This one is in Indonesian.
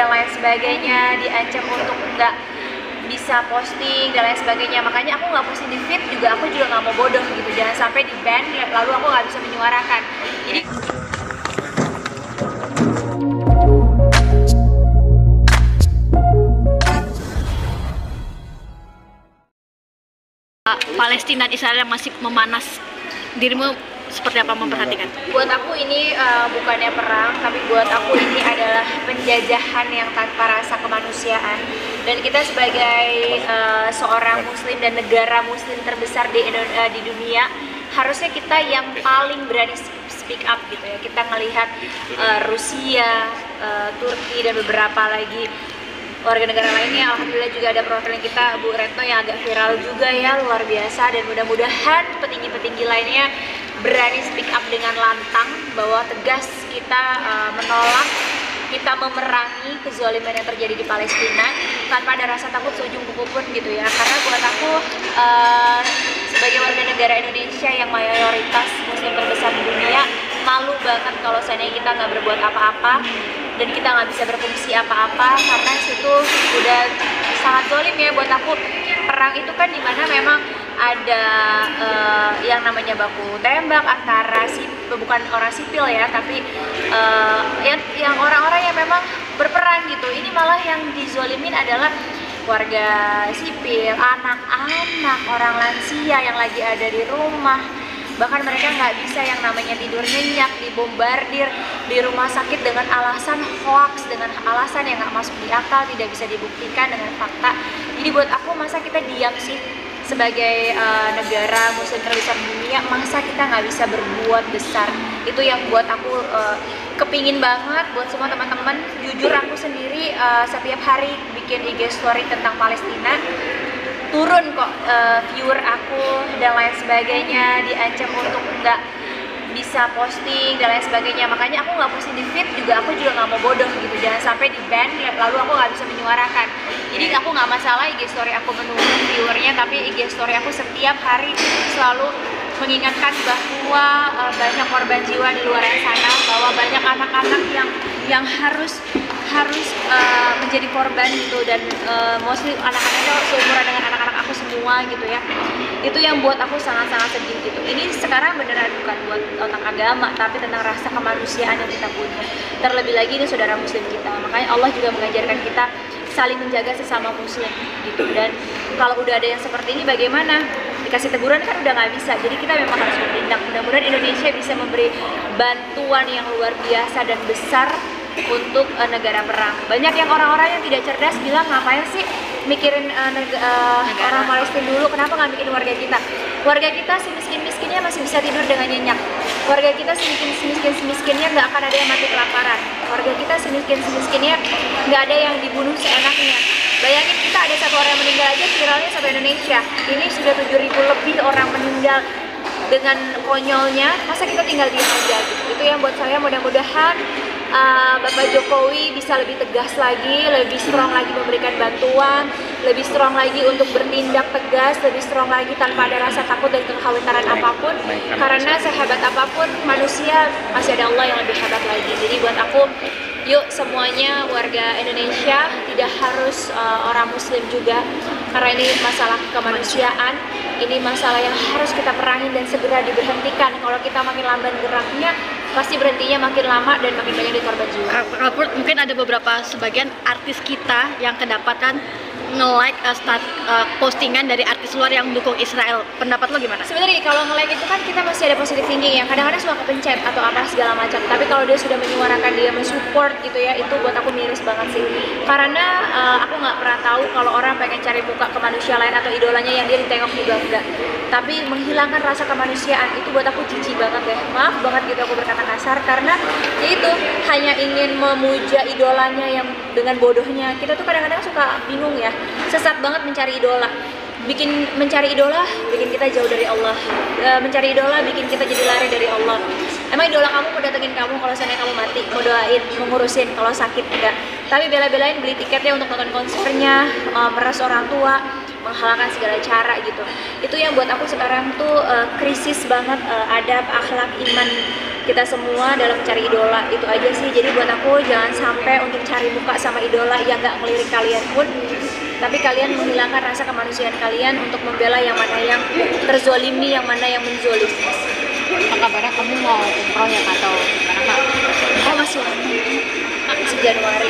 dan lain sebagainya, diancam untuk nggak bisa posting dan lain sebagainya. Makanya aku nggak posting di feed juga, aku juga nggak mau bodoh gitu, jangan sampai di ban lalu aku nggak bisa menyuarakan. Jadi Palestina dan Israel yang masih memanas, dirimu seperti apa memperhatikan? buat aku ini bukannya perang, tapi buat aku ini adalah penjajahan yang tanpa rasa kemanusiaan. Dan kita sebagai seorang muslim dan negara muslim terbesar di dunia, harusnya kita yang paling berani speak up gitu ya. Kita ngelihat Rusia, Turki dan beberapa lagi warga negara lainnya. Alhamdulillah juga ada perwakilan kita, Bu Retno, yang agak viral juga ya, luar biasa. Dan mudah-mudahan petinggi-petinggi lainnya berani speak up dengan lantang, bahwa tegas kita menolak, kita memerangi kezaliman yang terjadi di Palestina tanpa ada rasa takut seujung kuku pun gitu ya. Karena buat aku sebagai warga negara Indonesia yang mayoritas muslim terbesar di dunia, malu banget kalau seandainya kita nggak berbuat apa-apa dan kita nggak bisa berfungsi apa-apa, karena situ udah sangat zalim ya buat aku. Perang itu kan dimana memang ada yang namanya baku tembak antara bukan orang sipil ya, tapi yang orang-orang yang memang berperang gitu. Ini malah yang dizolimin adalah warga sipil, anak-anak, orang lansia yang lagi ada di rumah. Bahkan mereka nggak bisa yang namanya tidur nyenyak, dibombardir di rumah sakit dengan alasan hoax, dengan alasan yang nggak masuk di akal, tidak bisa dibuktikan dengan fakta. Jadi buat aku, masa kita diam sih sebagai negara muslim terbesar di dunia? Masa kita nggak bisa berbuat besar? Itu yang buat aku kepingin banget buat semua teman-teman. Jujur aku sendiri setiap hari bikin IG story tentang Palestina, turun kok viewer aku dan lain sebagainya, diancam untuk nggak bisa posting dan lain sebagainya. Makanya aku nggak posting di feed juga, aku juga nggak mau bodoh gitu, jangan sampai di ban lalu aku nggak bisa menyuarakan. Jadi aku nggak masalah IG story aku menurun viewernya, tapi IG story aku setiap hari selalu mengingatkan bahwa banyak korban jiwa di luar sana, bahwa banyak anak-anak yang harus menjadi korban gitu. Dan mostly anak-anaknya seumuran dengan anak-anak aku semua gitu ya. Itu yang buat aku sangat-sangat sedih gitu. Ini sekarang beneran bukan buat tentang agama, tapi tentang rasa kemanusiaan yang kita punya. Terlebih lagi ini saudara muslim kita, makanya Allah juga mengajarkan kita saling menjaga sesama muslim gitu. Dan kalau udah ada yang seperti ini, bagaimana? Dikasih teguran kan udah nggak bisa, jadi kita memang harus bertindak. Mudah-mudahan Indonesia bisa memberi bantuan yang luar biasa dan besar untuk negara perang. Banyak yang orang-orang yang tidak cerdas bilang, ngapain sih mikirin orang Palestina dulu, kenapa nggak mikirin warga kita? Warga kita semiskin-miskinnya masih bisa tidur dengan nyenyak. Warga kita semiskin-miskinnya nggak akan ada yang mati kelaparan. Warga kita semiskin-miskinnya nggak ada yang dibunuh seenaknya. Bayangin, kita ada satu orang yang meninggal aja viralnya sampai Indonesia. Ini sudah 7.000 lebih orang meninggal dengan konyolnya. Masa kita tinggal diam aja gitu? Itu yang buat saya, mudah-mudahan Bapak Jokowi bisa lebih tegas lagi, lebih strong lagi memberikan bantuan, lebih strong lagi untuk bertindak tegas, lebih strong lagi tanpa ada rasa takut dan kekhawatiran apapun. Karena sehebat apapun manusia, masih ada Allah yang lebih hebat lagi. Jadi buat aku, yuk semuanya warga Indonesia, tidak harus orang muslim juga, karena ini masalah kemanusiaan, ini masalah yang harus kita perangi dan segera diberhentikan. Kalau kita makin lamban geraknya, pasti berhentinya makin lama dan makin banyak korban jiwa. Mungkin ada beberapa sebagian artis kita yang kedapatan nge-like postingan dari artis luar yang mendukung Israel. Pendapat lo gimana? Sebenarnya kalau nge-like itu kan kita masih ada positive thinking ya. Kadang-kadang suka kepencet atau apa segala macam. Tapi kalau dia sudah menyuarakan, dia mensupport gitu ya, itu buat aku miris banget sih. Karena aku nggak pernah tahu kalau orang pengen cari muka ke manusia lain atau idolanya yang dia ditengok juga enggak. Tapi menghilangkan rasa kemanusiaan itu buat aku jijik banget ya. Maaf banget gitu aku berkata kasar, karena ya itu hanya ingin memuja idolanya yang dengan bodohnya. Kita tuh kadang-kadang suka bingung ya, sesat banget mencari idola. Mencari idola bikin kita jauh dari Allah. Mencari idola bikin kita jadi lari dari Allah. Emang idola kamu mau datengin kamu kalau seandainya kamu mati, mau doain, mau ngurusin kalau sakit, enggak. Tapi bela-belain beli tiketnya untuk nonton konsernya, meres orang tua, menghalalkan segala cara gitu. Itu yang buat aku sekarang tuh krisis banget adab, akhlak, iman kita semua dalam mencari idola. Itu aja sih. Jadi buat aku jangan sampai untuk cari muka sama idola yang nggak ngelirik kalian pun, tapi kalian menghilangkan rasa kemanusiaan kalian untuk membela yang mana yang terzolimi, yang mana yang menzolimi. Apa kabarnya kamu mau umroh ya atau gimana Kak? Oh masih lama, masih Januari.